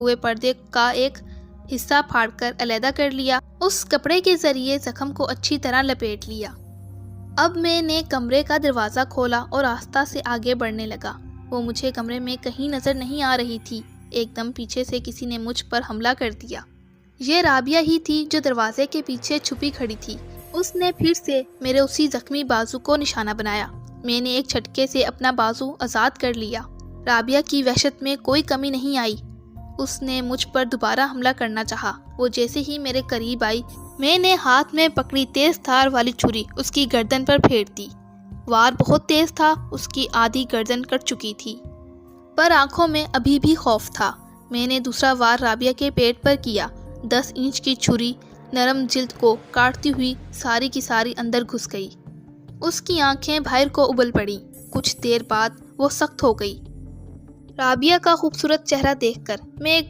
ہوئے پردے کا ایک حصہ پھاڑ کر علیحدہ کر لیا۔ اس کپڑے کے ذریعے زخم کو اچھی طرح لپیٹ لیا۔ اب میں نے کمرے کا دروازہ کھولا اور آہستہ سے آگے بڑھنے لگا۔ وہ مجھے کمرے میں کہیں نظر نہیں آ رہی تھی۔ ایک دم پیچھے سے کسی نے مجھ پر حملہ کر دیا۔ یہ رابعہ ہی تھی جو دروازے کے پیچھے چھپی کھڑی تھی۔ اس نے پھر سے میرے اسی زخمی بازو کو نشانہ بنایا۔ میں نے ایک جھٹکے سے اپنا بازو آزاد کر لیا۔ رابعہ کی وحشت میں کوئی کمی نہیں آئی۔ اس نے مجھ پر دوبارہ حملہ کرنا چاہا۔ وہ جیسے ہی میرے قریب آئی، میں نے ہاتھ میں پکڑی تیز دھار والی چھری اس کی گردن پر پھیر دی۔ وار بہت تیز تھا، اس کی آدھی گردن کٹ چکی تھی، پر آنکھوں میں ابھی بھی خوف تھا۔ میں نے دوسرا وار رابعہ کے پیٹ پر کیا۔ 10 انچ کی چھری نرم جلد کو کاٹتی ہوئی ساری کی ساری اندر گھس گئی۔ اس کی آنکھیں باہر کو ابل پڑیں۔ کچھ دیر بعد وہ سخت ہو گئی۔ رابعہ کا خوبصورت چہرہ دیکھ کر میں ایک